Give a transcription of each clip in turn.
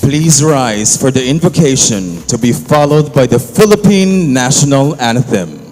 Please rise for the invocation to be followed by the Philippine National Anthem.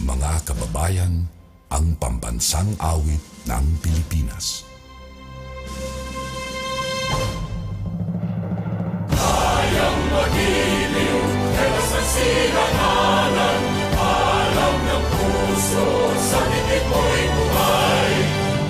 Mga kababayan, ang pambansang awit ng Pilipinas. Kayang magiliw, pero sa silanganan, alam ng puso, sa titik mo'y buhay.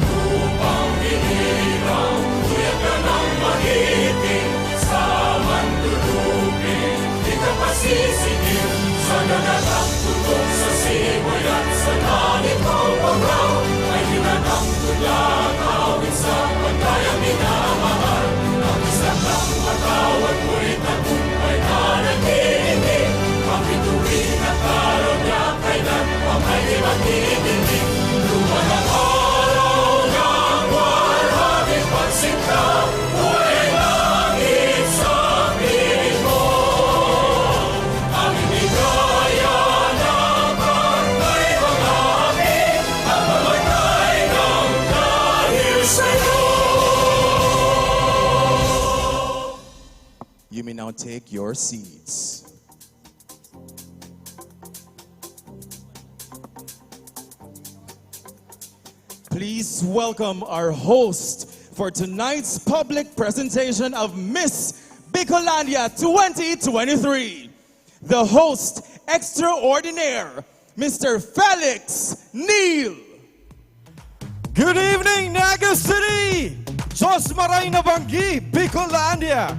Lupang hinirang, tuyag ka ng magiting, sa mandulupin, di ka pasisingil, sa nagatang tutok sa simoy at sa langit mo pagaw, ay hinatang tulang awit sa pagkayang minamahal. Ang isang ng matawad mo'y tagumpay na nag-iindig, kapituin at araw niya kailan pa may di magdidinig. Luman ang araw ng warhabing pagsinta, buhay langit sa piling mo. Ang hindi kaya na pagkay mga api, at mamatay ng dahil sa'yo. You may now take your seats. Please welcome our host for tonight's public presentation of Miss Bicolandia 2023. The host extraordinaire, Mr. Felix Neil. Good evening, Naga City! Diyos maray na banggi, Bicolandia!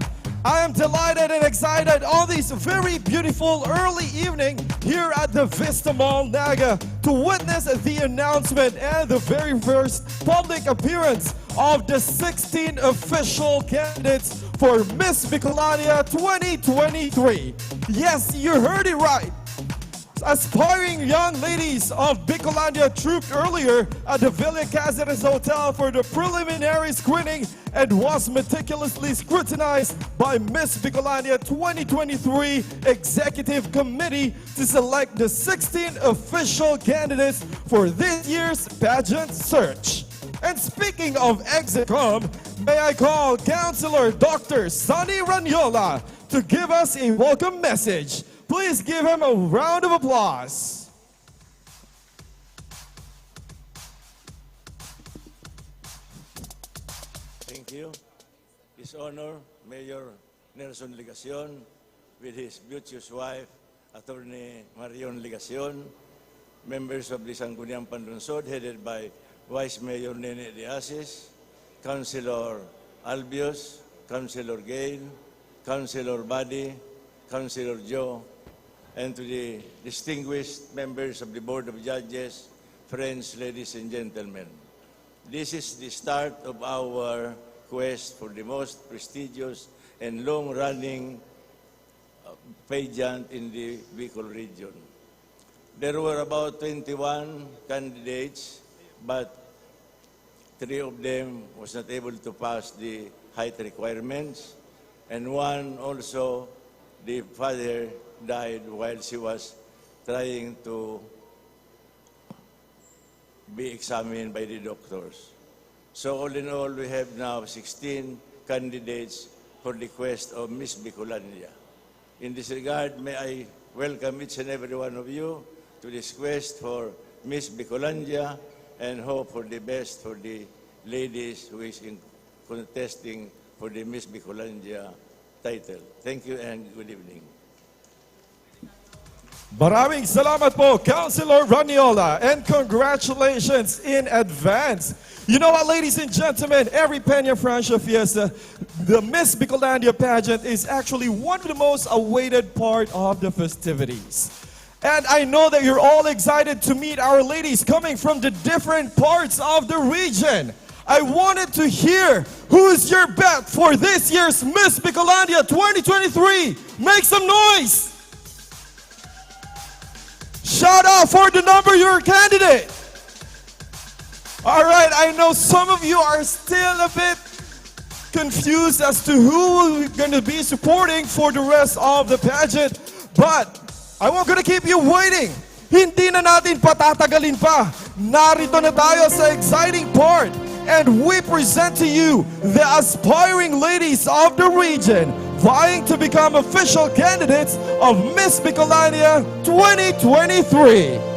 I am delighted and excited on this very beautiful early evening here at the Vista Mall, Naga, to witness the announcement and the very first public appearance of the 16 official candidates for Miss Bicolandia 2023. Yes, you heard it right. Aspiring young ladies of Bicolandia trooped earlier at the Villa Cáceres Hotel for the preliminary screening and was meticulously scrutinized by Miss Bicolandia 2023 Executive Committee to select the 16 official candidates for this year's pageant search. And speaking of Execom, may I call Councilor Dr. Sonny Ranyola to give us a welcome message. Please give him a round of applause. Thank you. His Honor, Mayor Nelson Ligacion, with his beauteous wife, Attorney Marion Ligacion, members of the Sangguniang Panlunsod, headed by Vice Mayor Nene de Asis, Councilor Albios, Councilor Gail, Councilor Buddy, Councilor Joe, and to the distinguished members of the Board of Judges, friends, ladies and gentlemen. This is the start of our quest for the most prestigious and long-running pageant in the Bicol region. There were about 21 candidates, but 3 of them was not able to pass the height requirements. and one also, the father died while she was trying to be examined by the doctors. So all in all, we have now 16 candidates for the quest of Miss Bicolandia. In this regard, may I welcome each and every one of you to this quest for Miss Bicolandia and hope for the best for the ladies who is contesting for the Miss Bicolandia title. Thank you and good evening. Maraming salamat po, Councilor Raniola, and congratulations in advance. You know what, ladies and gentlemen, every Peña Francia Fiesta, the Miss Bicolandia pageant is actually one of the most awaited part of the festivities. And I know that you're all excited to meet our ladies coming from the different parts of the region. I wanted to hear who is your bet for this year's Miss Bicolandia 2023. Make some noise! Shout out for the number your candidate. All right, I know some of you are still a bit confused as to who we're going to be supporting for the rest of the pageant, but I won't gonna keep you waiting. Hindi na natin patatagalin pa. Narito na tayo sa exciting part, and we present to you the aspiring ladies of the region vying to become official candidates of Miss Bicolandia 2023.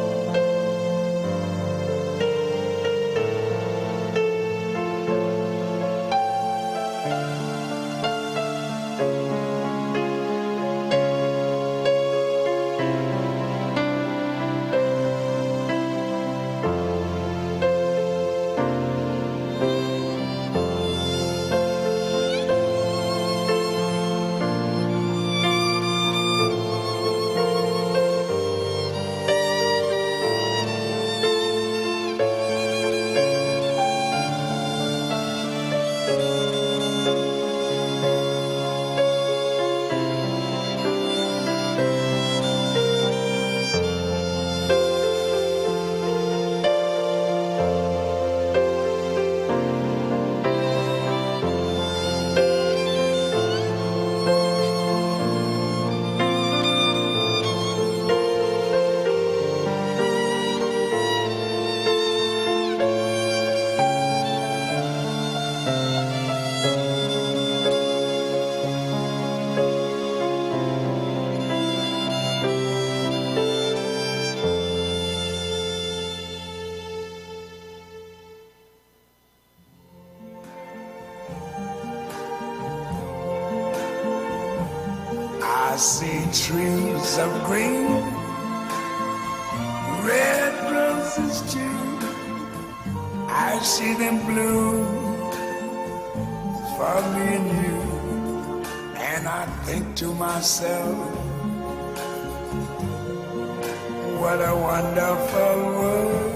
I see trees of green, red roses too. I see them bloom for me and you. And I think to myself, what a wonderful world.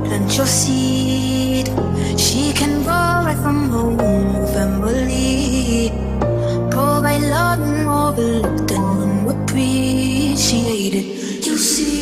Plant your seed. She can grow right from home, family. Provide love and overlooked and unappreciated. You see.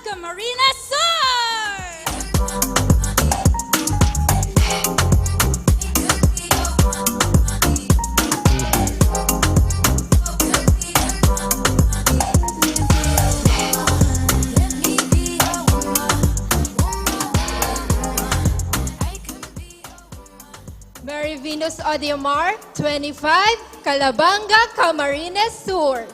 Camarines Sur! Mary Venus Odiomar, 25, Calabanga, Camarines Sur.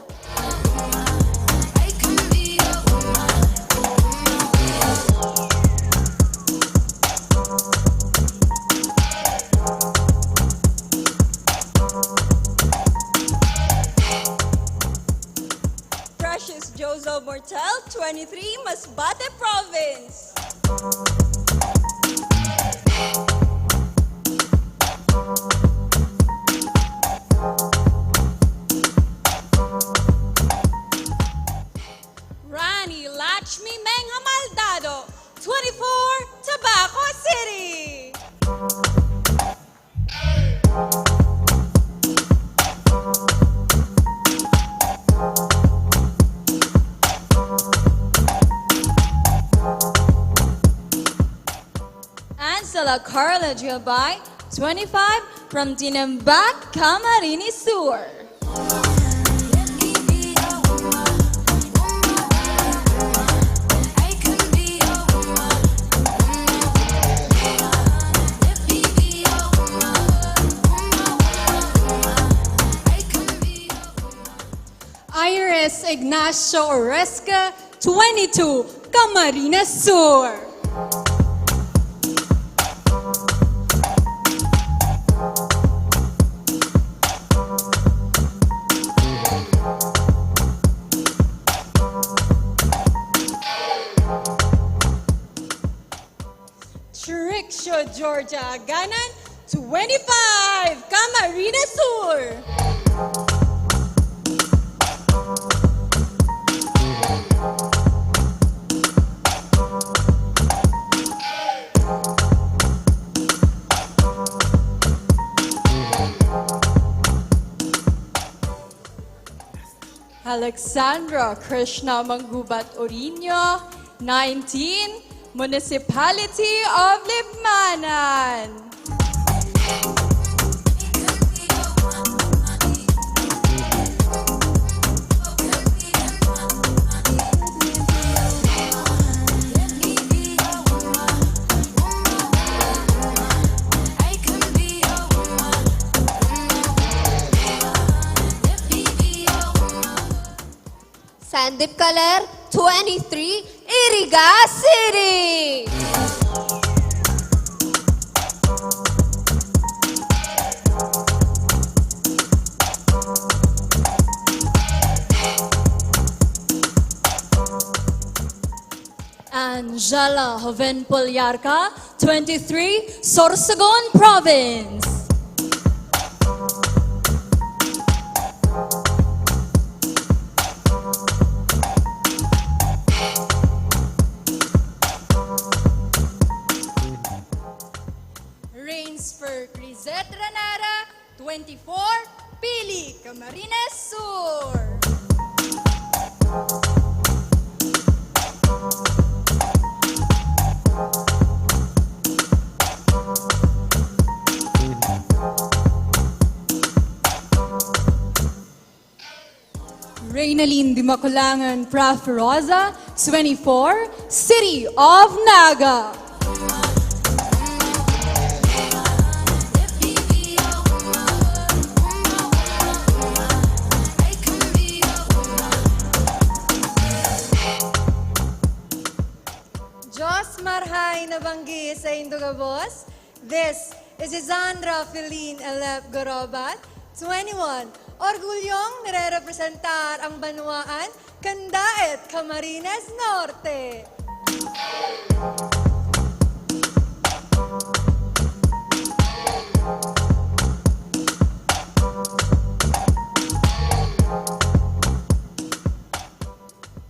Precious Jozo Mortel, 23, Masbate Province. Rani Lachmi Mengha Maldado, 24, Tabaco City. Angela Carla Gilbay, 25, from Dinambak, Camarines Sur. Iris Ignacio Oresca, 22, Camarines Sur. Trixio Georgia Ganan, 25, Camarines Sur. Alexandra Krishna Mangubat Orino, 19, Municipality of Libmanan. Sandip Kaler, 23, Iriga City. Angela Joven Polyarca, 23, Sorsogon Province. Rainsford Rizet Ranara, 24, Pili, Camarines Sur. Reynalyn Dimakulangan Prof. Rosa, 24, City of Naga. Diyos marhay na banggi sa Indogabos. This is Isandra Feline Elep Gorobat, 21. Orgulyong nire-representar ang Banwaan, Candaet, Camarines Norte.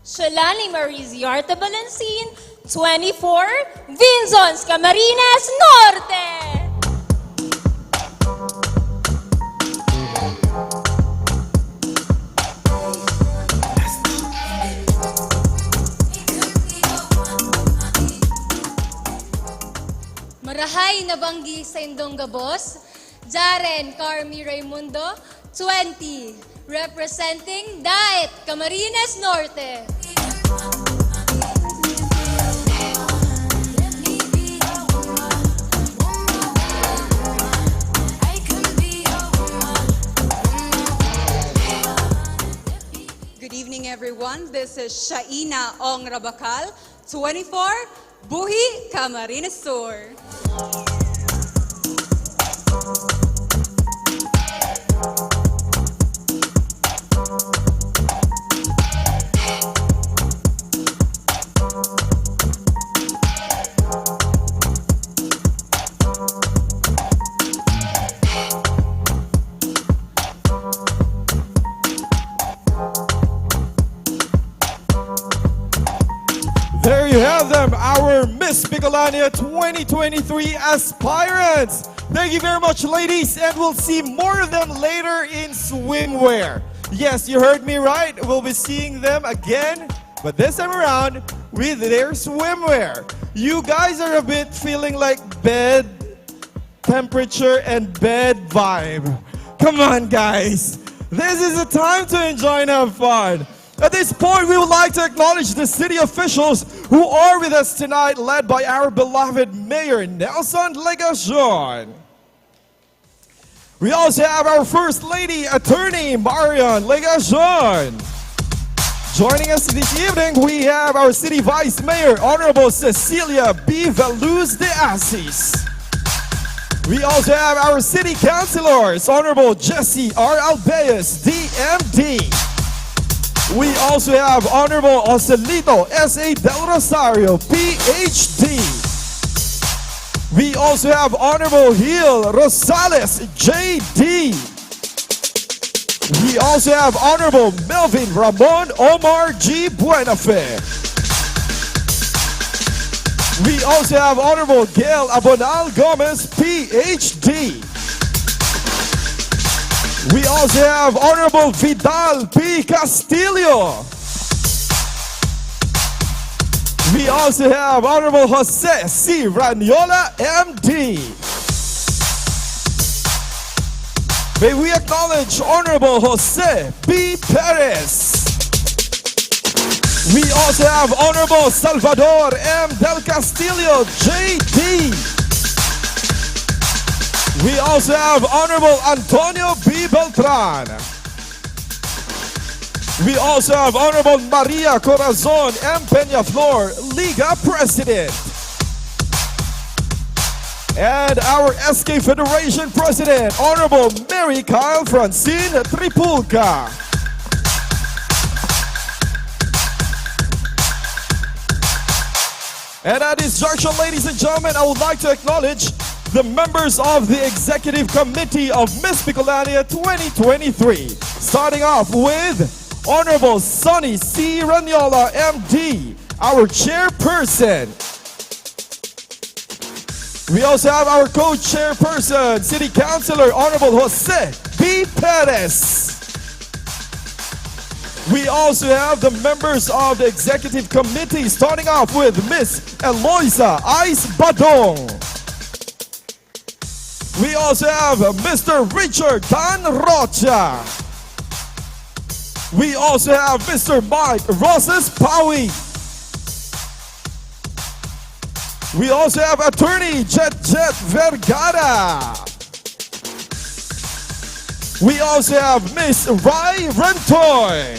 Shalani Marie Ziarta Balancin, 24, Vinzons, Camarines Norte. Marahay na banggi sa indong gabos, Jaren Carmi Raimundo, 20, representing Daet, Camarines Norte. Good evening, everyone. This is Shaina Ong Rabakal, 24, Buhi, Camarines Sur. There you have them, our Miss Bicolandia 2023 aspirants. Thank you very much, ladies, and we'll see more of them later in swimwear. Yes, you heard me right. We'll be seeing them again, but this time around with their swimwear. You guys are a bit feeling like bed temperature and bed vibe. Come on, guys. This is a time to enjoy and have fun. At this point, we would like to acknowledge the city officials who are with us tonight, led by our beloved Mayor Nelson Legacion. We also have our First Lady, Attorney Marion Legacion. Joining us this evening, we have our City Vice Mayor, Honorable Cecilia B. Veluz de Asis. We also have our City Councilors, Honorable Jesse R. Albayes, DMD. We also have Honorable Joselito S.A. Del Rosario, PhD. We also have Honorable Gil Rosales, JD. We also have Honorable Melvin Ramon Omar G. Buenafe. We also have Honorable Gail Abonal Gomez, PhD. We also have Honorable Vidal P. Castillo. We also have Honorable Jose C. Raniola, MD. May we acknowledge Honorable Jose B. Perez. We also have Honorable Salvador M. Del Castillo, JD. We also have Honorable Antonio B. Beltran. We also have Honorable Maria Corazon M. Peñaflor, Liga President. And our SK Federation President, Honorable Mary Kyle Francine Tripulca. And at this juncture, ladies and gentlemen, I would like to acknowledge the members of the Executive Committee of Miss Bicolandia 2023. Starting off with Honorable Sonny C. Raniola, MD, our chairperson. We also have our co-chairperson, City Councilor, Honorable Jose B. Perez. We also have the members of the Executive Committee, starting off with Miss Eloisa Ice Badong. We also have Mr. Richard Dan Rocha. We also have Mr. Mike Rosas Paui. We also have Attorney Jet Vergara. We also have Miss Rai Rentoy.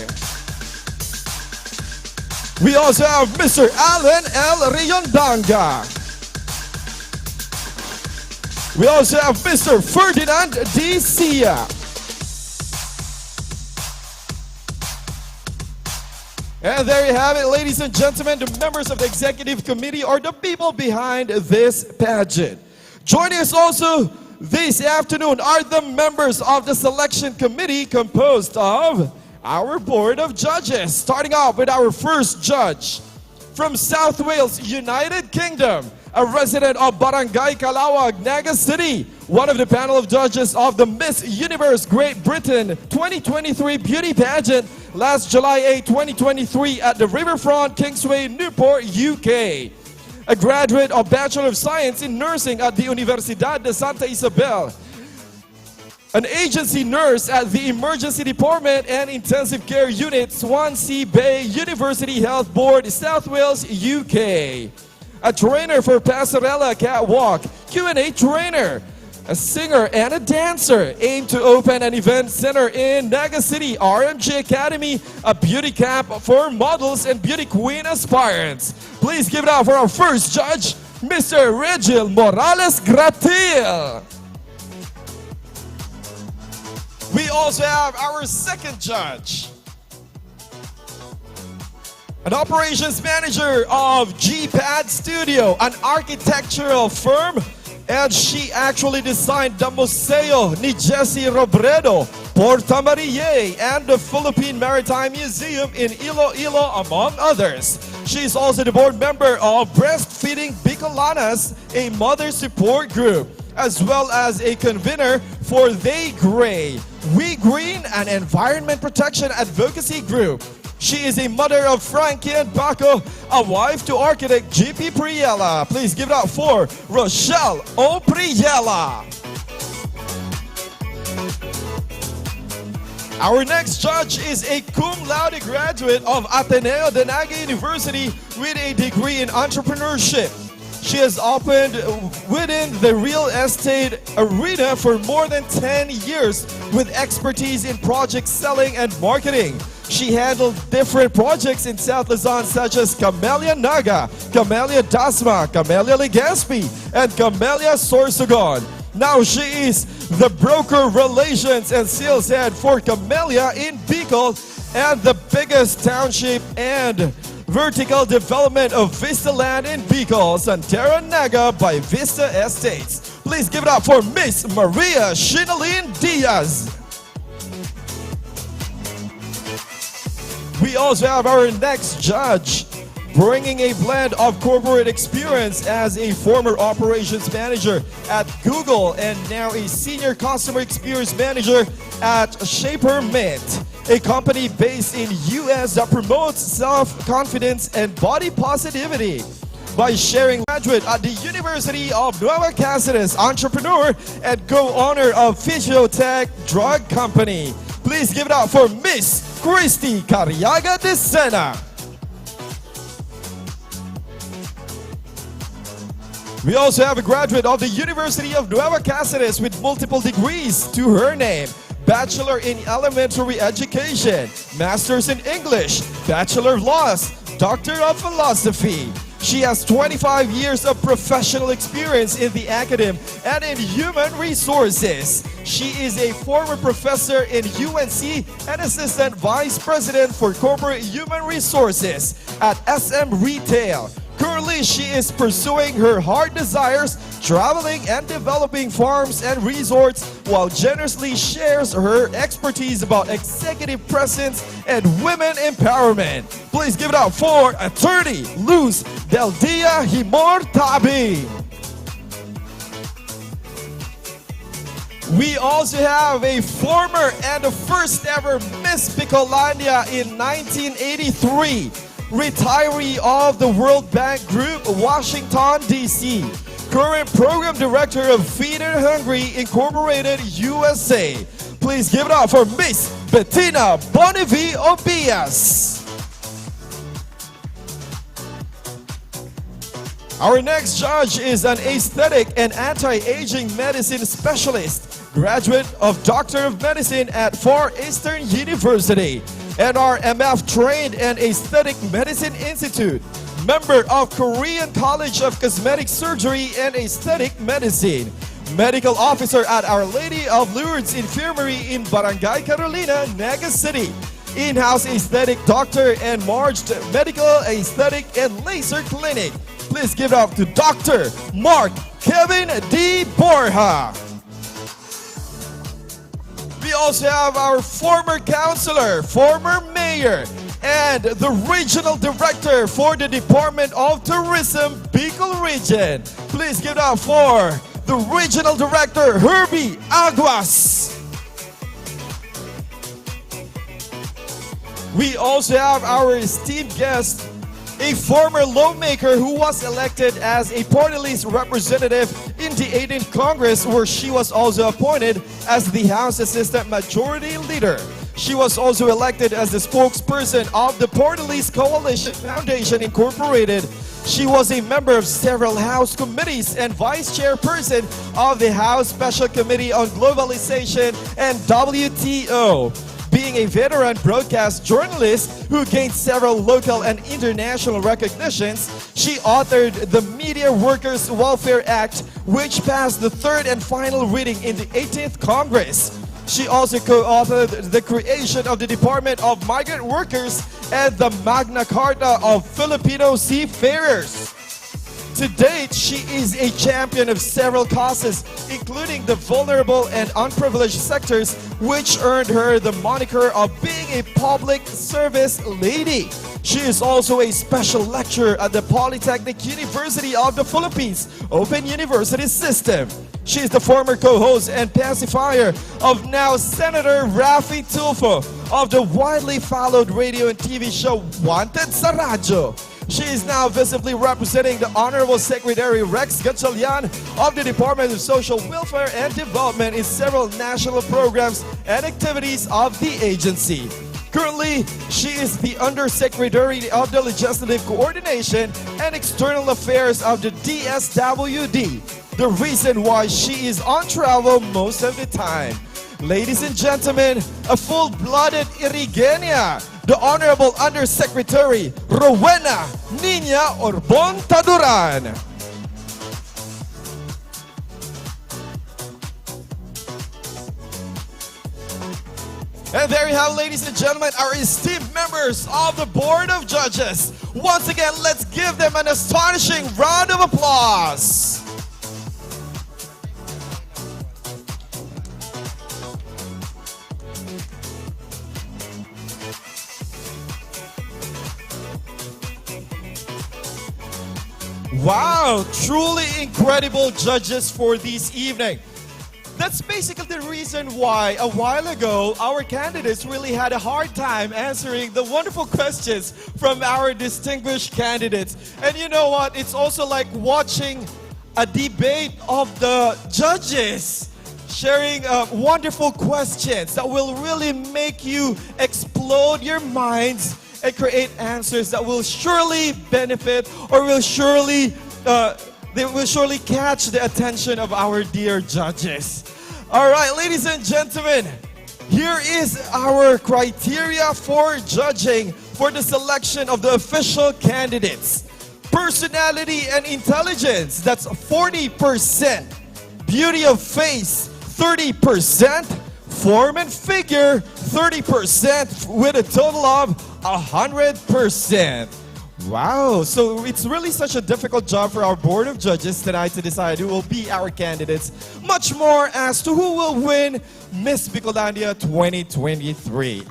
We also have Mr. Alan L. Riondanga. We also have Mr. Ferdinand D. Sia. And there you have it, ladies and gentlemen. The members of the Executive Committee are the people behind this pageant. Joining us also this afternoon are the members of the Selection Committee, composed of our Board of Judges. Starting off with our first judge from South Wales, United Kingdom, a resident of Barangay Calawag, Naga City, one of the panel of judges of the Miss Universe Great Britain 2023 beauty pageant last July 8, 2023 at the Riverfront Kingsway, Newport, UK. a graduate of Bachelor of Science in Nursing at the Universidad de Santa Isabel, an agency nurse at the Emergency Department and Intensive Care Unit, Swansea Bay University Health Board, South Wales, UK. A trainer for Passerella Catwalk, Q&A trainer, a singer and a dancer, aim to open an event center in Naga City, RMG Academy, a beauty camp for models and beauty queen aspirants. Please give it up for our first judge, Mr. Regil Morales Gratil. We also have our second judge, an operations manager of GPAD Studio, an architectural firm, and she actually designed the Museo ni Jesse Robredo, Porta Mariae, and the Philippine Maritime Museum in Iloilo, among others. She is also the board member of Breastfeeding Bicolanas, a mother support group, as well as a convener for They Gray, We Green, an environment protection advocacy group. She is a mother of Frankie and Paco, a wife to architect GP Priella. Please give it up for Rochelle O. Priella. Our next judge is a cum laude graduate of Ateneo de Naga University with a degree in entrepreneurship. She has opened within the real estate arena for more than 10 years with expertise in project selling and marketing. She handled different projects in South Luzon such as Camellia Naga, Camellia Dasma, Camellia Legazpi, and Camellia Sorsogon. Now she is the broker relations and sales head for Camellia in Bicol and the biggest township and vertical development of Vista Land in Bicol, Santerra Naga by Vista Estates. Please give it up for Miss Maria Shinalyn Diaz. We also have our next judge, bringing a blend of corporate experience as a former operations manager at Google and now a senior customer experience manager at Shaper Mint, a company based in US that promotes self-confidence and body positivity. By sharing graduate at the University of Nueva Cáceres, entrepreneur and co-owner of Physiotech Drug Company. Please give it up for Miss Christy Carriaga de Sena. We also have a graduate of the University of Nueva Cáceres with multiple degrees to her name. Bachelor in Elementary Education, Masters in English, Bachelor of Laws, Doctor of Philosophy. She has 25 years of professional experience in the academy and in human resources. She is a former professor in UNC and Assistant Vice President for Corporate Human Resources at SM Retail. Currently, she is pursuing her heart desires, traveling and developing farms and resorts, while generously shares her expertise about executive presence and women empowerment. Please give it up for attorney Luz Del Dia Himor Tabi. We also have a former and the first ever Miss Bicolandia in 1983. Retiree of the World Bank Group, Washington, D.C. Current Program Director of Feed and Hungry Incorporated, USA. Please give it up for Miss Bettina Bonivi Obias. Our next judge is an aesthetic and anti-aging medicine specialist, graduate of Doctor of Medicine at Far Eastern University, NRMF trained and Aesthetic Medicine Institute, member of Korean College of Cosmetic Surgery and Aesthetic Medicine, medical officer at Our Lady of Lourdes Infirmary in Barangay Carolina, Naga City, in-house aesthetic doctor and Marged Medical Aesthetic and Laser Clinic. Please give it up to Dr. Mark Kevin D. Borja. We also have our former councilor, former mayor, and the regional director for the Department of Tourism, Bicol Region. Please give it up for the regional director, Herbie Aguas. We also have our esteemed guest, a former lawmaker who was elected as a party list representative in the 18th Congress, where she was also appointed as the House Assistant Majority Leader. She was also elected as the spokesperson of the Party List Coalition Foundation Incorporated. She was a member of several House committees and vice chairperson of the House Special Committee on Globalization and WTO. Being a veteran broadcast journalist who gained several local and international recognitions, she authored the Media Workers Welfare Act, which passed the third and final reading in the 18th Congress. She also co-authored the creation of the Department of Migrant Workers and the Magna Carta of Filipino Seafarers. To date, she is a champion of several causes, including the vulnerable and unprivileged sectors, which earned her the moniker of being a public service lady. She is also a special lecturer at the Polytechnic University of the Philippines Open University System. She is the former co-host and pacifier of now Senator Raffy Tulfo of the widely followed radio and TV show Wanted sa Radyo. She is now visibly representing the Honorable Secretary Rex Gatchalian of the Department of Social Welfare and Development in several national programs and activities of the agency. Currently, she is the Undersecretary of the Legislative Coordination and External Affairs of the DSWD. The reason why she is on travel most of the time. Ladies and gentlemen, a full-blooded Irigenia, the Honorable Undersecretary Rowena Nina Orbon Taduran. And there you have, ladies and gentlemen, our esteemed members of the Board of Judges. Once again, let's give them an astonishing round of applause. Wow, truly incredible judges for this evening. That's basically the reason why a while ago our candidates really had a hard time answering the wonderful questions from our distinguished candidates. And you know what? It's also like watching a debate of the judges, sharing wonderful questions that will really make you explode your minds and create answers that will surely benefit or will surely they will surely catch the attention of our dear judges. All right, ladies and gentlemen, here is our criteria for judging for the selection of the official candidates. Personality and intelligence, that's 40%. Beauty of face, 30%. Form and figure, 30%, with a total of 100%. Wow, so it's really such a difficult job for our Board of Judges tonight to decide who will be our candidates, much more as to who will win Miss Bicolandia 2023.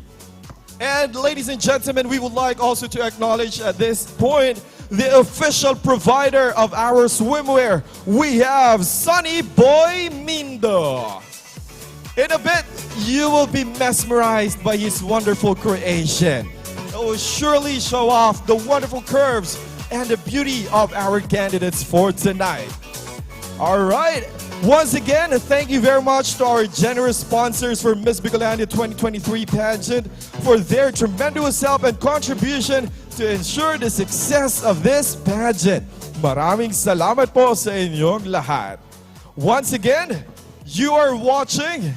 And ladies and gentlemen, we would like also to acknowledge at this point the official provider of our swimwear. We have Sunny Boy Mindo. In a bit, you will be mesmerized by his wonderful creation. It will surely show off the wonderful curves and the beauty of our candidates for tonight. All right. Once again, thank you very much to our generous sponsors for Miss Bicolandia 2023 pageant for their tremendous help and contribution to ensure the success of this pageant. Maraming salamat po sa inyong lahat. Once again, you are watching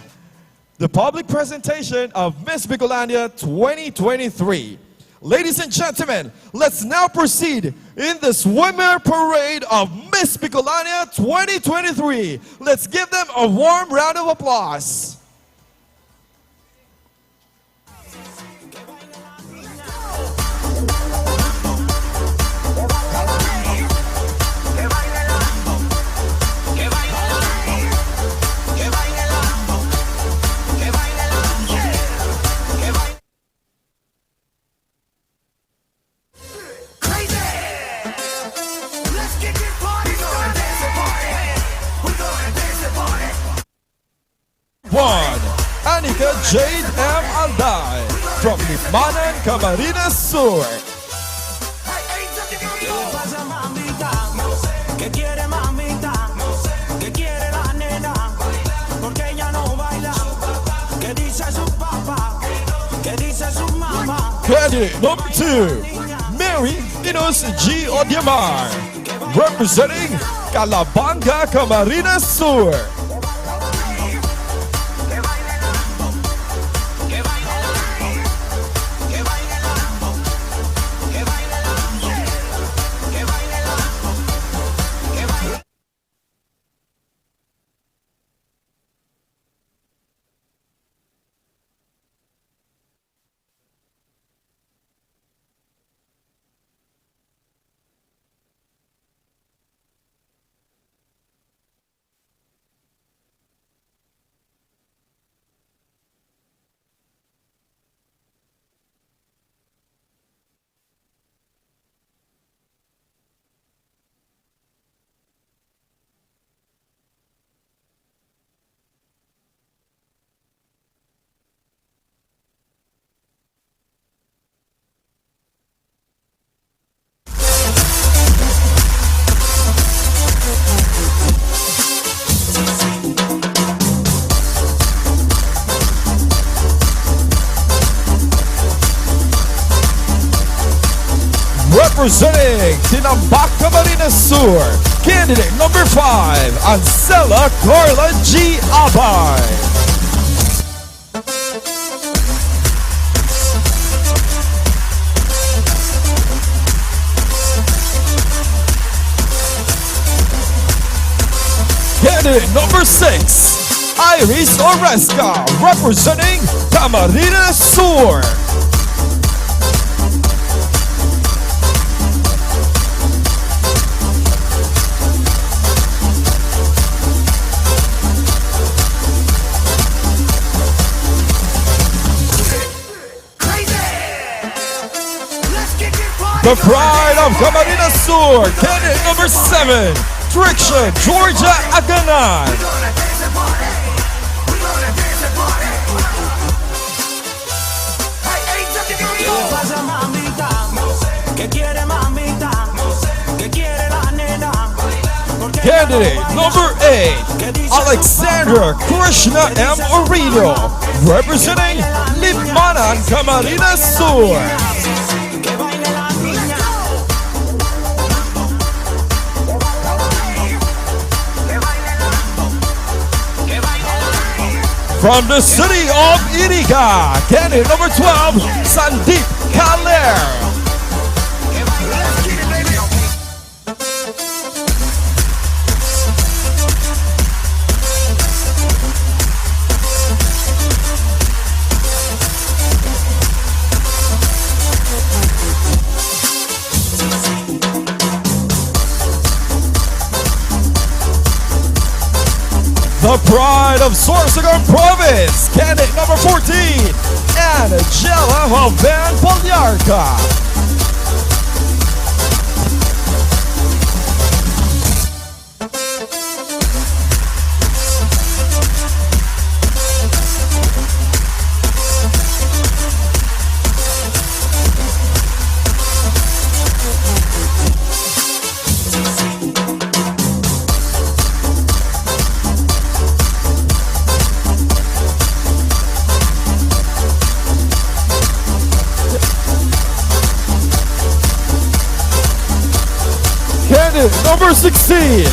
the public presentation of Miss Bicolandia 2023. Ladies and gentlemen, let's now proceed in the swimmer parade of Miss Bicolandia 2023. Let's give them a warm round of applause. One, Anika Jade M. Alday from Limanan, Camarines Sur. Candidate number 2, Mary Inos G. Odiamar, representing Calabanga, Camarines Sur. Representing Tinambak, Camarines Sur, candidate number 5, Ancela Carla G. Abay. Candidate number 6, Iris Oresca, representing Camarines Sur. The pride of Camarines Sur, candidate number 7, Tricia Georgia Aganan. Candidate number 8, Alexandra Krishna M. Orido, representing Libmanan, Camarines Sur. From the city of Iriga, candidate number 12, Sandeep Kaler. The pride of Sorsogon Province, candidate number 14, Angela Joven Poliarca. Number 16,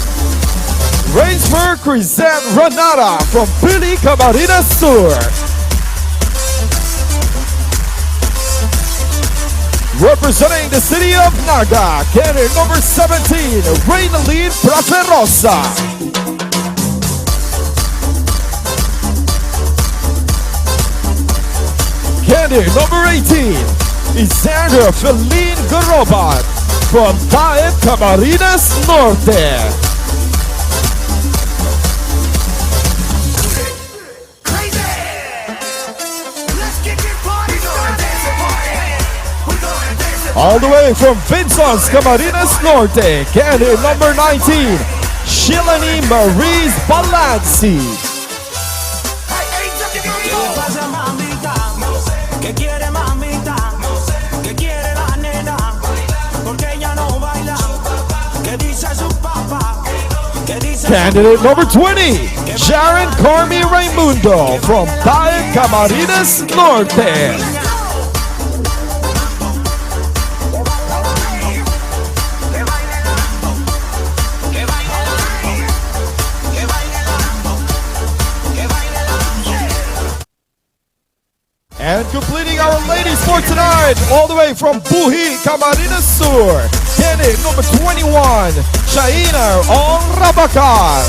Rainsford Crescent Renata from Pili, Camarines Sur. Representing the city of Naga, candidate number 17, Reynaline Praferosa. Candidate number 18, Isandra Feline Garobat from Taeb, Camarines Norte. All the way from Vincent's, Camarines Norte, candidate number 19, Shilani Maurice Balanci. Candidate number 20, Sharon Carmi Raimundo from Taeb, Camarines Norte. And completing our ladies for tonight, all the way from Buhi, Camarines Sur, candidate number 21, Shaina Ong Rabakal.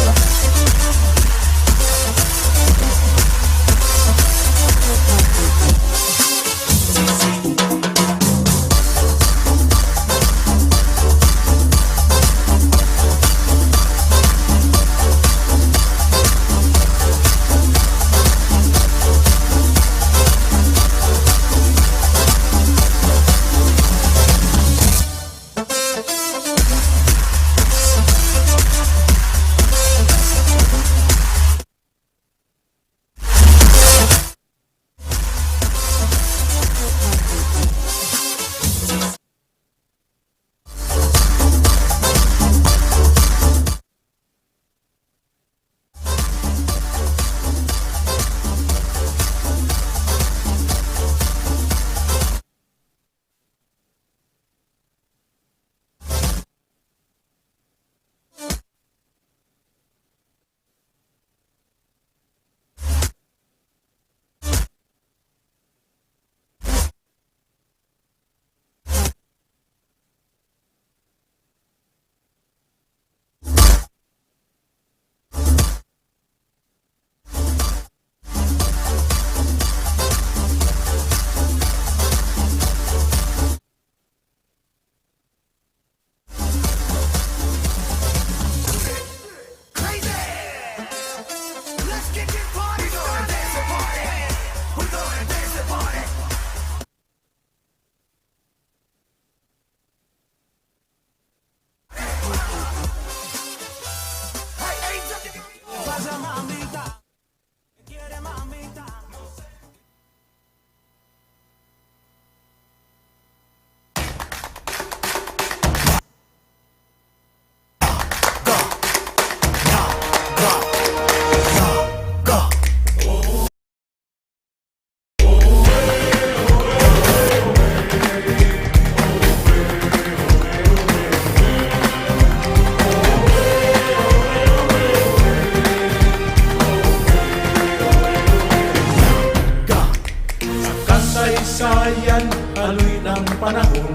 Kasaysayan, aloy ng panahon,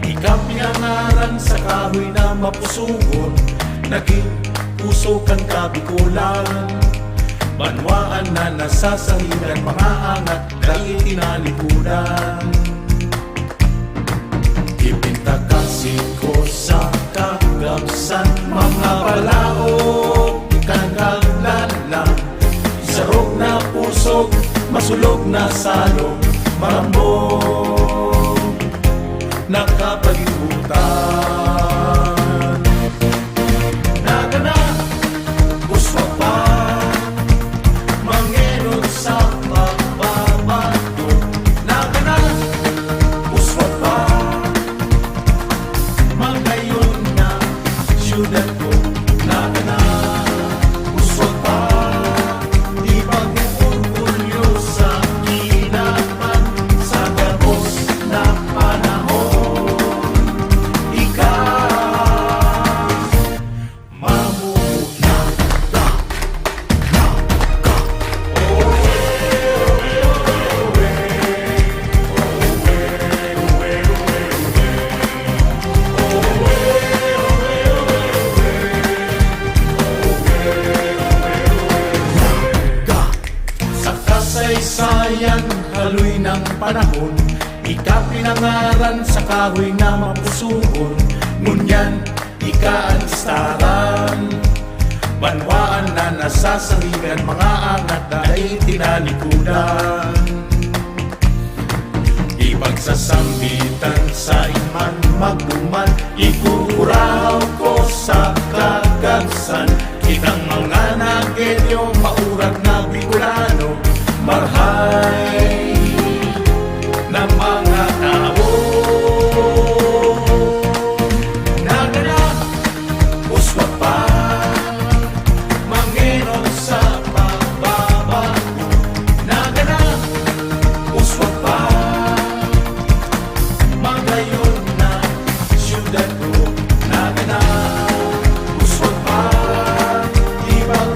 ikapinangaran sa kahoy na mapusugon. Naging puso kang kabikulan, banwaan na nasasangilan, mga angat dahil tinalikudan. Ipinta kasiko sa kagamsan, mga palaot, ikangalalan, isarog na pusog, masulog na salog, marambong nakapag-ibutan. Naga na, uswa pa, mangenod sa pagbabago. Naga na, uswa pa, magayon na siyudad ko. Naga na, uswa pa, di pag-orgulyo sa ginapan sa gabos na panahon. Ikaw, mamuna. Sa kasaysayan, haloy ng panahon, ikapinangaran sa kahoy na mapusugon. Ngunyan, ikaalistaran, banwaan na nasasangilan, mga angat na ay tinalikudan. Ipagsasambitan sa iman magduman, ikukuraw ko sa kagagsan. Kitang mga nagenyo, maurat na Bicolano, marhay na mga tao. Naga na, uswa pa, mangenon sa pagbabago. Naga na, uswa pa, magayon na siyudad ko. Naga na, uswa pa, ibang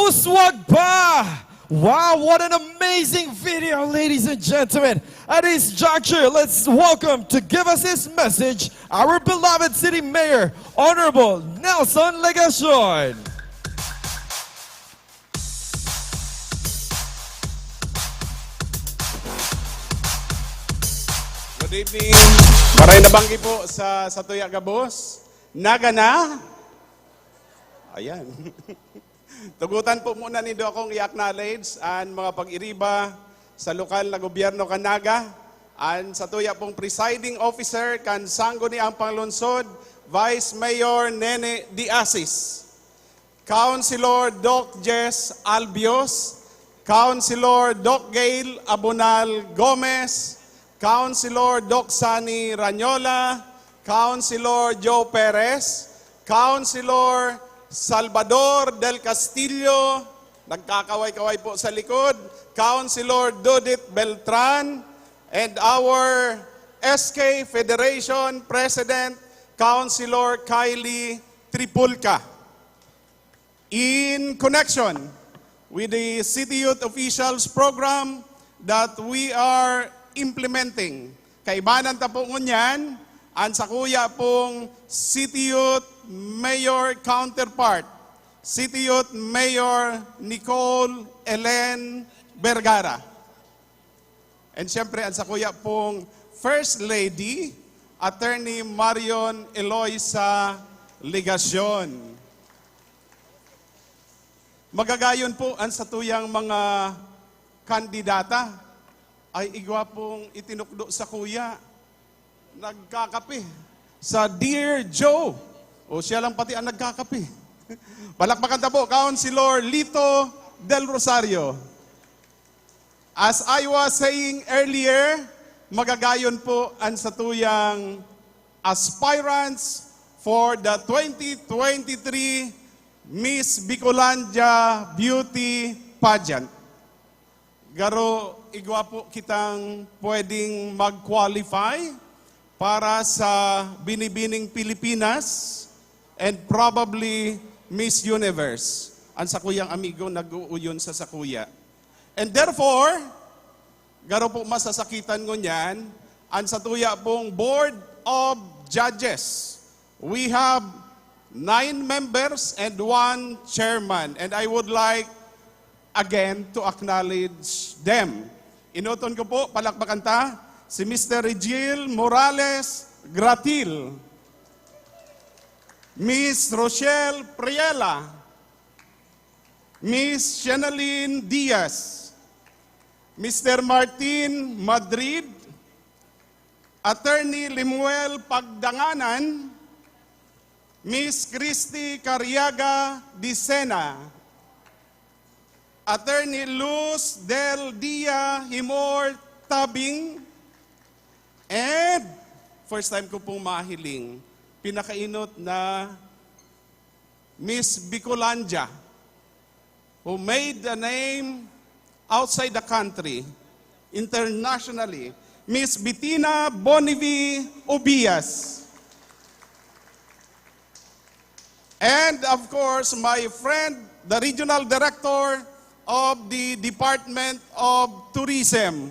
Uswag pa! Wow, what an amazing video, ladies and gentlemen. At this juncture, let's welcome to give us his message, our beloved City Mayor, Honorable Nelson Legacion. Good evening. Maray na banggi po sa Tuya Gabos. Naga na. Ayan. Tugutan po muna nindo akong i-acknowledge ang mga pag-iriba sa lokal na gobyerno Naga, ang sa tuya pong presiding officer kan sangguni ang panglungsod, Vice Mayor Nene Diasis, Councilor Doc Jess Albios, Councilor Doc Gail Abunal Gomez, Councilor Doc Sani Ranyola, Councilor Joe Perez, Councilor Salvador del Castillo, nagkakaway-kaway po sa likod, Councilor Dudit Beltran, and our SK Federation President, Councilor Kylie Tripulca. In connection with the City Youth Officials Program that we are implementing, kaibanan ta po ngunyan, ang sakuya pong City Youth Mayor counterpart, City Youth Mayor Nicole Ellen Vergara. And siyempre, ang sakuya pong First Lady, Attorney Marion Eloisa Legacion. Magagayon po ang satuyang mga kandidata ay igwa pong itinukdo sa kuya. Nagkakape sa Dear Joe. O siya lang pati ang nagkakape. Palakpakan ta po, Councilor Lito Del Rosario. As I was saying earlier, magagayon po ang satuyang aspirants for the 2023 Miss Bicolandia Beauty Pageant. Garo, igwa po kitang pwedeng mag-qualify para sa Binibining Pilipinas and probably Miss Universe. Ang sakuyang amigo nag-uuyon sa sakuya. And therefore, garo po masasakitan ko niyan, ang satuya pong Board of Judges. We have 9 members and 1 chairman. And I would like again to acknowledge them. Inuton ko po, palakpakan ta, si Mr. Regil Morales Gratil, Miss Rochelle Priela, Miss Shenaline Diaz, Mr. Martin Madrid, Attorney Limuel Pagdanganan, Miss Christy Cariaga Dicena, Attorney Luz Del Dia Himor Tabing, and first time ko pong mahiling, pinakainot na Miss Bicolandia, who made a name outside the country, internationally, Miss Bettina Bonivi Ubias. And of course, my friend, the Regional Director of the Department of Tourism,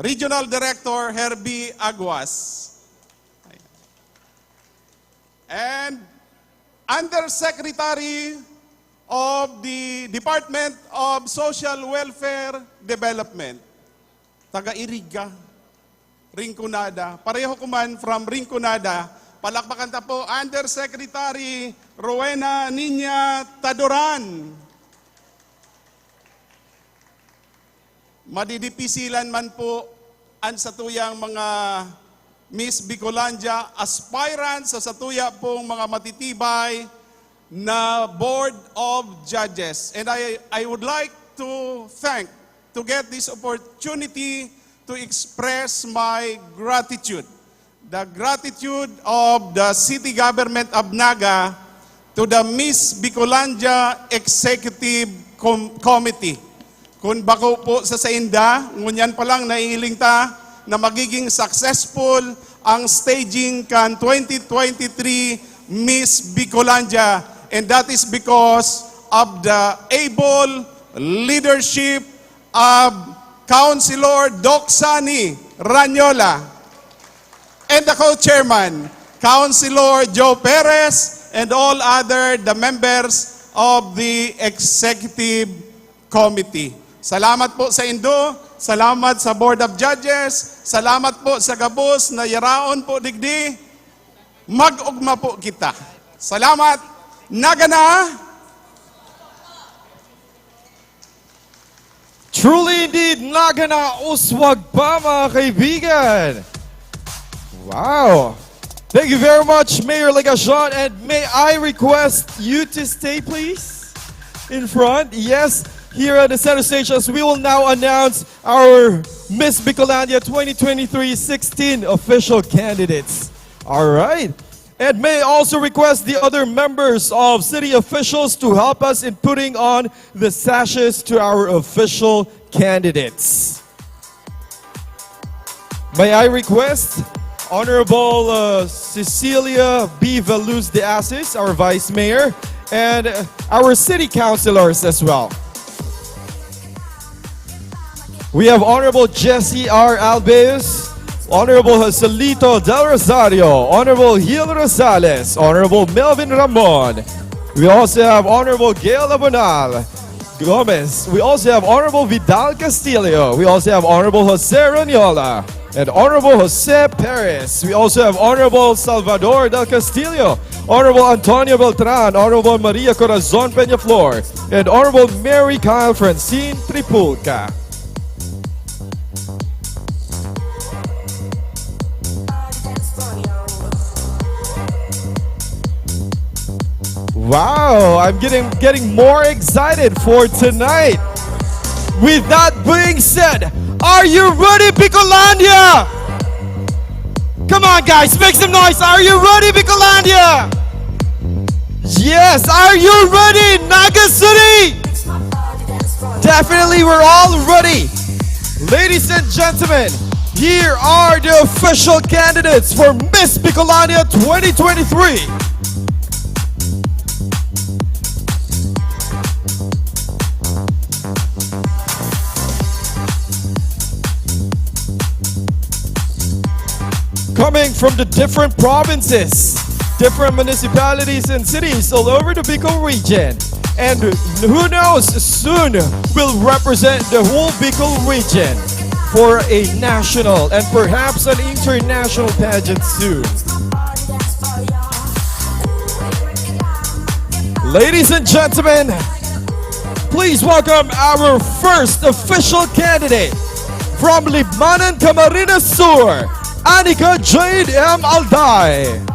Regional Director Herbie Aguas. And Undersecretary of the Department of Social Welfare Development, taga-Iriga, Rinconada. Pareho kuman from Rinconada. Palakpakan ta po, Undersecretary Rowena Niña Tadoran. Madidipisilan man po ang satuyang mga Miss Bicolandia aspirants sa satuya pong mga matitibay na Board of Judges. And I would like to get this opportunity to express my gratitude. The gratitude of the City Government of Naga to the Miss Bicolandia Executive Committee. Kung bako po sa sainda, ngunyan pa lang naihiling ta na magiging successful ang staging kan 2023 Miss Bicolandia. And that is because of the able leadership of Councilor Doxani Ranyola and the co-chairman, Councilor Joe Perez, and all the members of the executive committee. Salamat po sa Indo, salamat sa Board of Judges, salamat po sa Gabos na yaraon po digdi, mag-ugma po kita. Salamat, Naga na! Truly indeed, Naga na uswag pa mga kaibigan. Wow. Thank you very much, Mayor Legasyon, and may I request you to stay, please, in front. Yes, here at the center stage, as we will now announce our Miss Bicolandia 2023-16 official candidates. All right. And may I also request the other members of city officials to help us in putting on the sashes to our official candidates. May I request Honorable Cecilia B. Veluz de Asis, our Vice Mayor, and our City Councilors as well. We have Honorable Jesse R. Albeus, Honorable Joselito Del Rosario, Honorable Gil Rosales, Honorable Melvin Ramon. We also have Honorable Gail Abonal Gomez. We also have Honorable Vidal Castillo. We also have Honorable Jose Ranyola and Honorable Jose Perez. We also have Honorable Salvador Del Castillo, Honorable Antonio Beltran, Honorable Maria Corazon Peñaflor, and Honorable Mary Kyle Francine Tripulca. Wow, I'm getting more excited for tonight. With that being said, are you ready, Bicolandia? Come on, guys, make some noise. Are you ready, Bicolandia? Yes, are you ready, Naga City? Definitely, we're all ready. Ladies and gentlemen, here are the official candidates for Miss Bicolandia 2023. Coming from the different provinces, different municipalities and cities all over the Bicol region. And who knows, soon will represent the whole Bicol region for a national and perhaps an international pageant soon. Ladies and gentlemen, please welcome our first official candidate from Libmanan, Camarines Sur, Anika Jade M. Alday.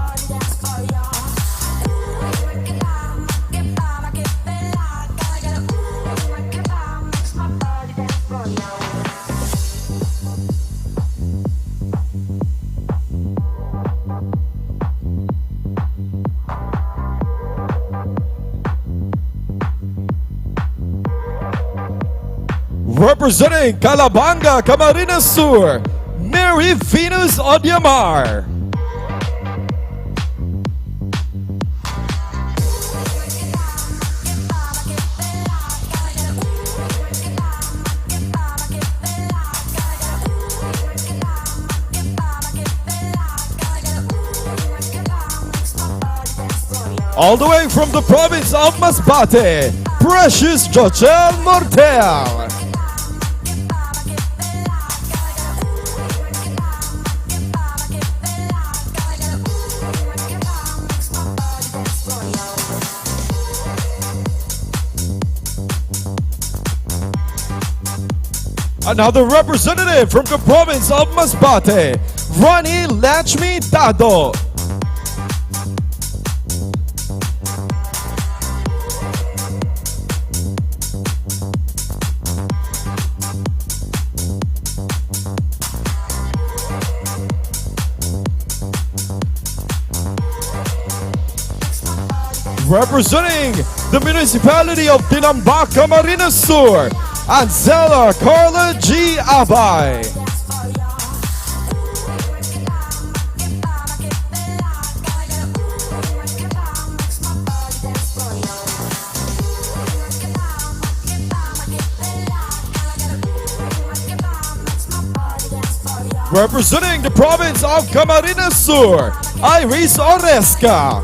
Representing Calabanga, Camarines Sur, Mary Venus Odiamar. All the way from the province of Masbate, Precious Jochel Mortel. Another representative from the province of Masbate, Ronnie Lachmi Dado. Representing the municipality of Dinambak, Camarines Sur, Anzela Carla G. Abay. Representing the province of Camarines Sur, Iris Oresca.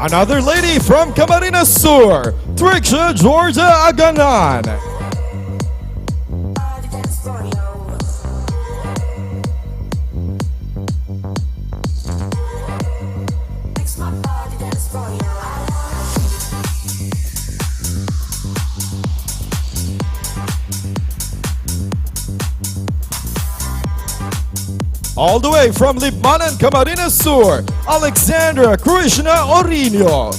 Another lady from Camarines Sur, Trixia Georgia Aganan. All the way from Libmanan, Camarines Sur, Alexandra Krishna Orino.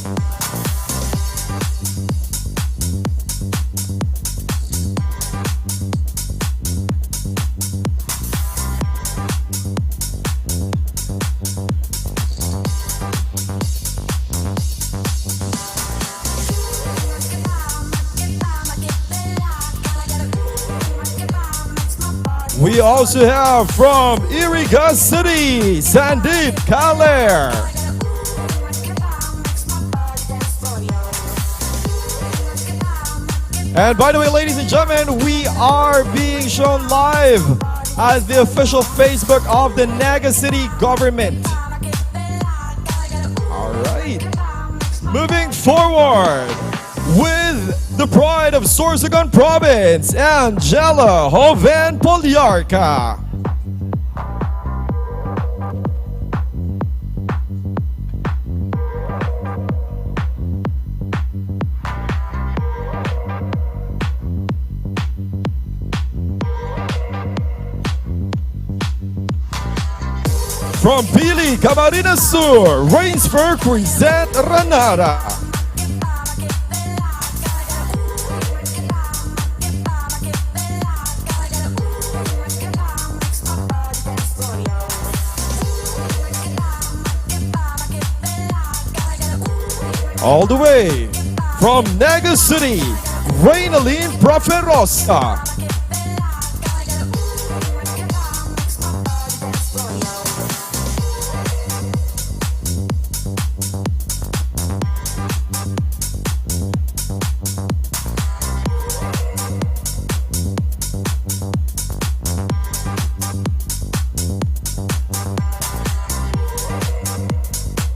We also have from Iriga City, Sandeep Kaler. And by the way, ladies and gentlemen, we are being shown live as the official Facebook of the Naga City Government. All right. Moving forward with the pride of Sorsogon Province, Angela Joven Polyarca. From Pili, Camarines Sur, Rainsford Crisette Ranara. All the way from Naga City, Reynaline Proferosa.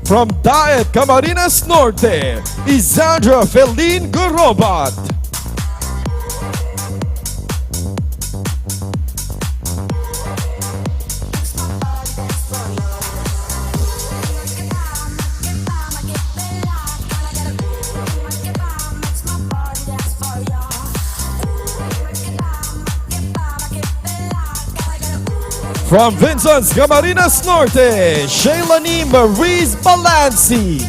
From Diet Camarines Norte, Isandra Feline Gurobat. From Vincent's Camarines Norte, Shaylani Maurice Balanci.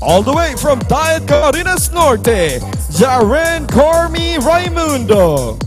All the way from Diet Camarines Norte, Jaren Cormi Raimundo.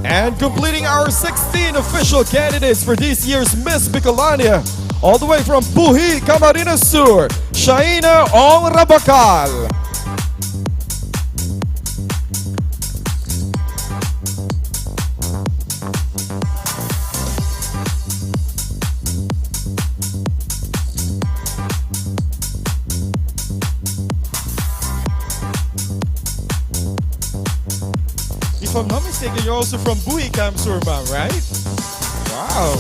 And completing our 16 official candidates for this year's Miss Bicolandia, all the way from Buhi, Camarines Sur, Shaina Ong Rabacal. If I'm not mistaken, you're also from Buhi, Kamsurma, right? Wow.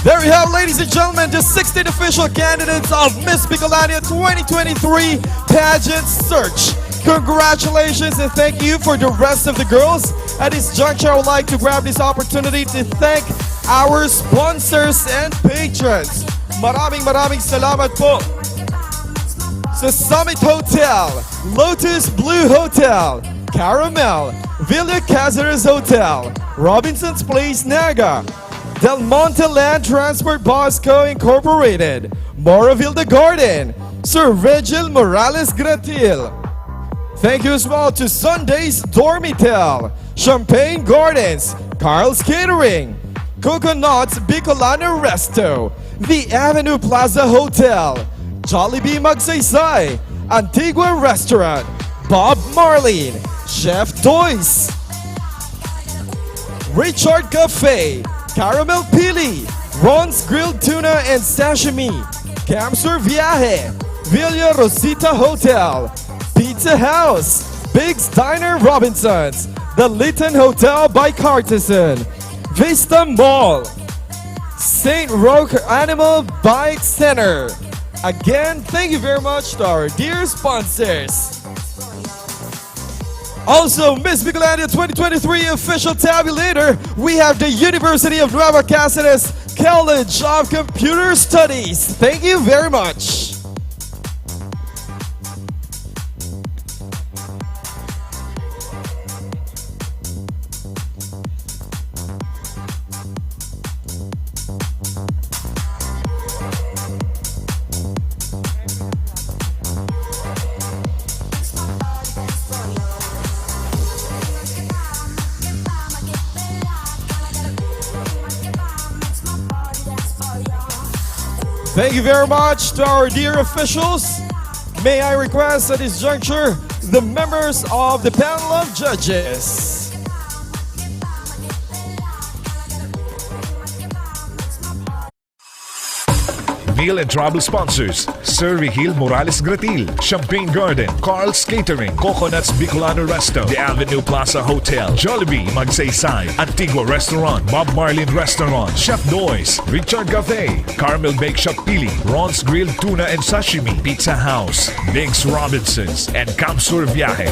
There we have, ladies and gentlemen, the 16 official candidates of Miss Bicolandia 2023 Pageant Search. Congratulations and thank you for the rest of the girls. At this juncture, I would like to grab this opportunity to thank our sponsors and patrons. Maraming salamat po sa Summit Hotel, Lotus Blue Hotel, Caramel, Villa Cazares Hotel, Robinson's Place Naga, Del Monte Land Transport Bosco Incorporated, Moraville Garden, Sir Regil Morales Gratil. Thank you as well to Sunday's Dormitel, Champagne Gardens, Carl's Catering, Coconuts Bicolana Resto, The Avenue Plaza Hotel, Jollibee Magsaysay, Antigua Restaurant, Bob Marlene, Chef Toys, Richard Cafe, Caramel Pili, Ron's Grilled Tuna and Sashimi, Camsur Viaje, Villa Rosita Hotel, Pizza House, Big's Diner Robinsons, The Lytton Hotel by Cartesian, Vista Mall, St. Roque Animal Bike Center. Again, thank you very much to our dear sponsors. Also, Miss Bicolandia 2023 official tabulator, we have the University of Nueva Cáceres College of Computer Studies. Thank you very much. Thank you very much to our dear officials. May I request at this juncture the members of the panel of judges. Meal and travel sponsors: Sir Regil Morales Gratil, Champagne Garden, Carl's Catering, Coconuts Bicolano Resto, The Avenue Plaza Hotel, Jollibee Magsaysay, Antigua Restaurant, Bob Marlin Restaurant, Chef Doyce, Richard Cafe, Caramel Bake Shop Pili, Ron's Grilled Tuna and Sashimi, Pizza House, Big's Robinsons, and Camsur Viaje.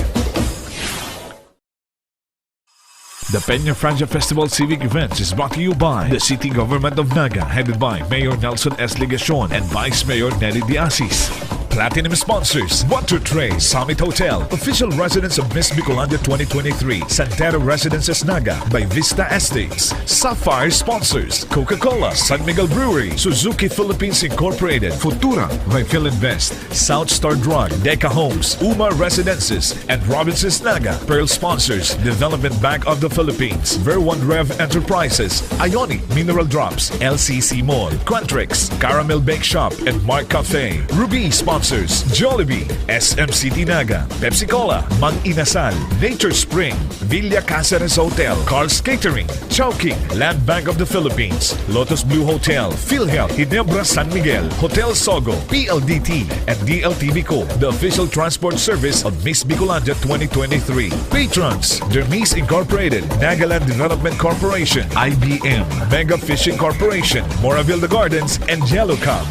The Peña Franja Festival Civic Events is brought to you by the City Government of Naga, headed by Mayor Nelson S. Ligacion and Vice Mayor Nelly Diasis. Platinum sponsors: Water Tray, Summit Hotel, official residence of Miss Bicolandia 2023, Santerra Residences Naga by Vista Estates. Sapphire sponsors: Coca-Cola, San Miguel Brewery, Suzuki Philippines Incorporated, Futura by Philinvest, South Star Drug, Deca Homes, Uma Residences, and Robinsons Naga. Pearl sponsors: Development Bank of the Philippines, Ver1 Rev Enterprises, Ioni Mineral Drops, LCC Mall, Quantrix, Caramel Bake Shop, and Mark Cafe. Ruby sponsors: Jollibee, SM City Naga, Pepsi Cola, Mang Inasal, Nature Spring, Villa Cazares Hotel, Carl's Catering, Chowking, Land Bank of the Philippines, Lotus Blue Hotel, PhilHealth, Ginebra San Miguel, Hotel Sogo, PLDT, and DLTV Co., the official transport service of Miss Bicolandia 2023. Patrons: Dermis Incorporated, Nagaland Development Corporation, IBM, Mega Fishing Corporation, Moraville Gardens, and Yellow Cub.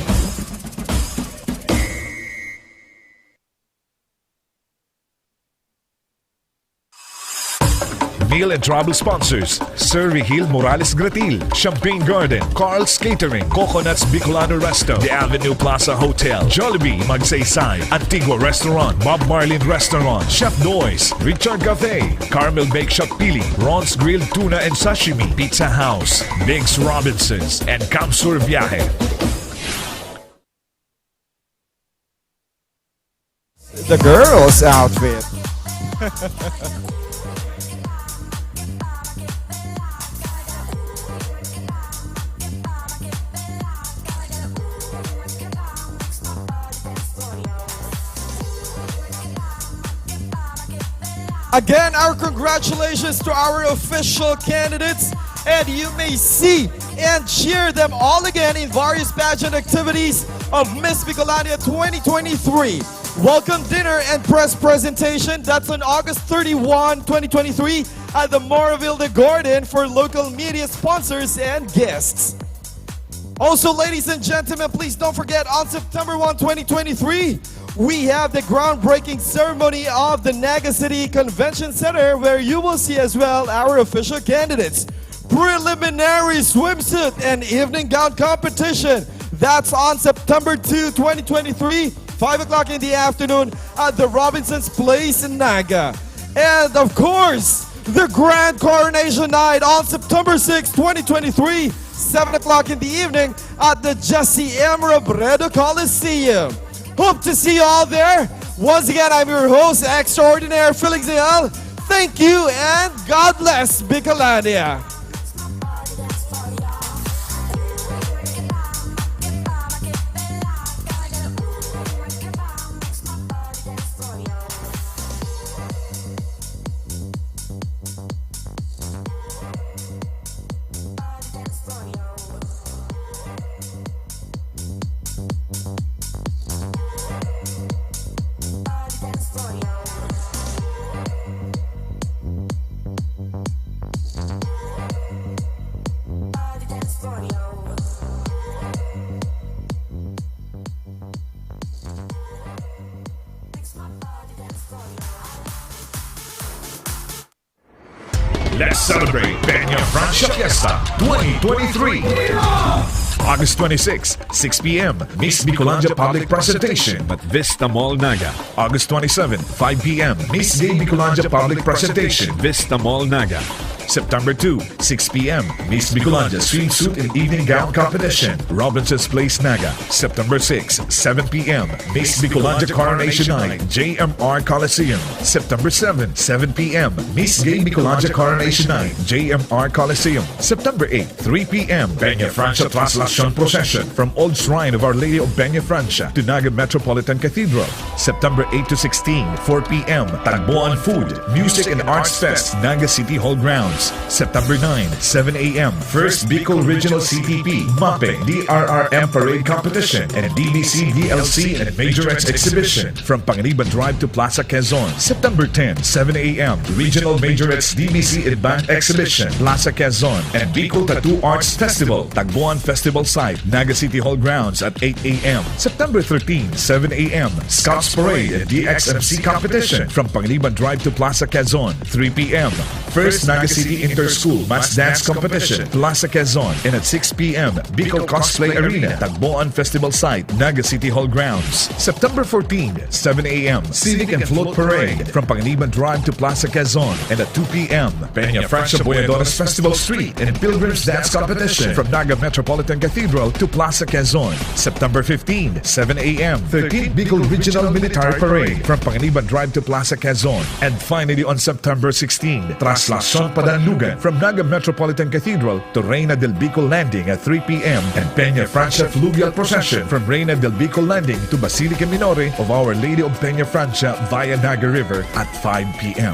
Meal and travel sponsors: Sir Regil Morales Gratil, Champagne Garden, Carl's Catering, Coconuts Bicolano Resto, The Avenue Plaza Hotel, Jollibee Magsaysay, Antigua Restaurant, Bob Marlin Restaurant, Chef Doyce, Richard Cafe, Caramel Bake Shop Pili, Ron's Grilled Tuna and Sashimi, Pizza House, Big's Robinsons, and Camsur Viaje. The girl's outfit. Again, our congratulations to our official candidates, and you may see and cheer them all again in various pageant activities of Miss Bicolandia 2023. Welcome dinner and press presentation. That's on August 31, 2023 at the Moraville Garden for local media sponsors and guests. Also, ladies and gentlemen, please don't forget on September 1, 2023, we have the groundbreaking ceremony of the Naga City Convention Center, where you will see as well our official candidates. Preliminary swimsuit and evening gown competition. That's on September 2, 2023 5 o'clock in the afternoon at the Robinson's Place in Naga. And of course, the Grand Coronation Night on September 6, 2023, 7 o'clock in the evening at the Jesse M. Robredo Coliseum. Hope to see you all there. Once again, I'm your host, Extraordinaire Felix Ayal. Thank you and God bless Bicolandia. Let's celebrate Peña Francia Fiesta 2023. August 26, 6 p.m. Miss Bicolandia Public Presentation at Vista Mall, Naga. August 27, 5 p.m. Miss Gay Bicolandia Public Presentation, Vista Mall, Naga. September 2, 6 p.m. Miss Bicolandia Swimsuit and Evening Gown Competition, Robinson's Place, Naga. September 6, 7 p.m. Miss Bicolandia Coronation Night, JMR Coliseum. September 7, 7 p.m. Miss Gay Bicolandia Coronation Night, JMR Coliseum. September 8, 3 p.m. Peña Francia Translation Procession from Old Shrine of Our Lady of Peña Francia to Naga Metropolitan Cathedral. September 8 to 16, 4 p.m. Tagboan Food, Music and Arts Fest, Naga City Hall Grounds. September 9, 7 a.m. First Bicol Regional CTP, MAPE, DRRM Parade Competition, and DBC, DLC, and Majorettes Exhibition from Panganiban Drive to Plaza Quezon. September 10, 7 a.m. Regional Majorettes DBC and Band Exhibition, Plaza Quezon, and Bicol Tattoo Arts Festival, Tagboan Festival Site, Naga City Hall Grounds at 8 a.m. September 13, 7 a.m. Scouts Parade and DXMC Competition from Panganiban Drive to Plaza Quezon, 3 p.m. First Naga City Inter-School Mass Dance Competition, Plaza Quezon, and at 6 p.m. Bicol Cosplay Arena, Tagboan Festival Site, Naga City Hall Grounds. September 14, 7 a.m. Civic and Float Parade from Panganiban Drive to Plaza Quezon, and at 2 p.m. Peña Francia Boyadoras Festival Street and Pilgrims Dance Competition from Naga Metropolitan Cathedral to Plaza Quezon. September 15, 7 a.m. 13th Bicol Regional Military Parade from Panganiban Drive to Plaza Quezon. And finally on September 16, Traslacion Padanlugan from Naga Metropolitan Cathedral to Reina del Bicol Landing at 3 p.m. and Peña Francia Fluvial Procession from Reina del Bicol Landing to Basilica Minore of Our Lady of Peña Francia via Naga River at 5 p.m.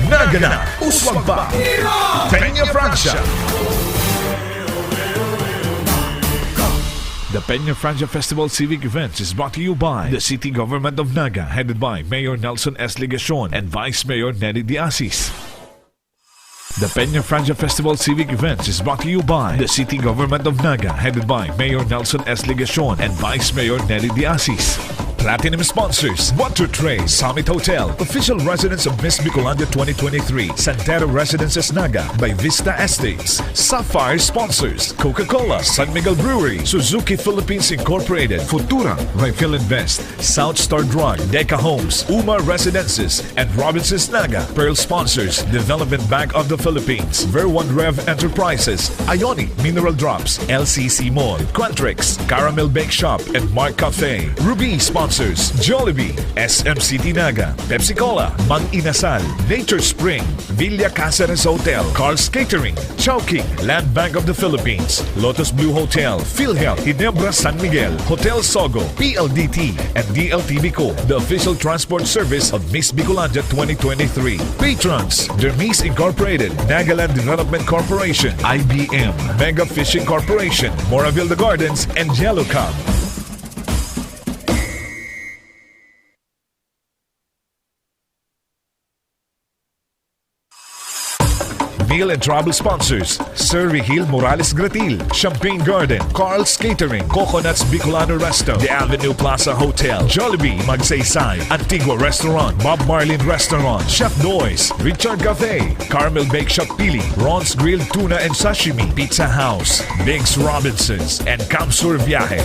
Naga na! Uswag pa! Peña Francia! The Peña Francia Festival Civic Events is brought to you by the City Government of Naga, headed by Mayor Nelson S. Ligacion and Vice Mayor Nelly Diasis. The Peña Francia Festival Civic Events is brought to you by the City Government of Naga, headed by Mayor Nelson S. Ligacion and Vice Mayor Nelly Diasis. Platinum sponsors: Water Tray, Summit Hotel, official residence of Miss Bicolandia 2023, Santerra Residences Naga by Vista Estates. Sapphire sponsors: Coca-Cola, San Miguel Brewery, Suzuki Philippines Incorporated, Futura, Rifle Invest, South Star Drug, Deca Homes, Uma Residences, and Robinson's Naga. Pearl sponsors: Development Bank of the Philippines, Ver1 Rev Enterprises, Ioni Mineral Drops, LCC Mall, Quantrix, Caramel Bake Shop, and Mark Cafe. Ruby sponsors: Jollibee, SM City Naga, Pepsi Cola, Mang Inasal, Nature Spring, Villa Caceres Hotel, Carl's Catering, Chowking, Land Bank of the Philippines, Lotus Blue Hotel, PhilHealth, Ginebra San Miguel, Hotel Sogo, PLDT, and DLTV Co., the official transport service of Miss Bicolandia 2023. Patrons: Dermis Incorporated, Nagaland Development Corporation, IBM, Mega Fishing Corporation, Moraville The Gardens, and Yellow Cub. Meal and travel sponsors: Sir Rigil Morales Gratil, Champagne Garden, Carl's Catering, Coconuts Bicolano Resto, The Avenue Plaza Hotel, Jollibee Magsaysay, Antigua Restaurant, Bob Marlin Restaurant, Chef Doyce, Richard Cafe, Carmel Bake Shop Pili, Ron's Grilled Tuna and Sashimi, Pizza House, Biggs Robinsons, and Kamsur Viaje.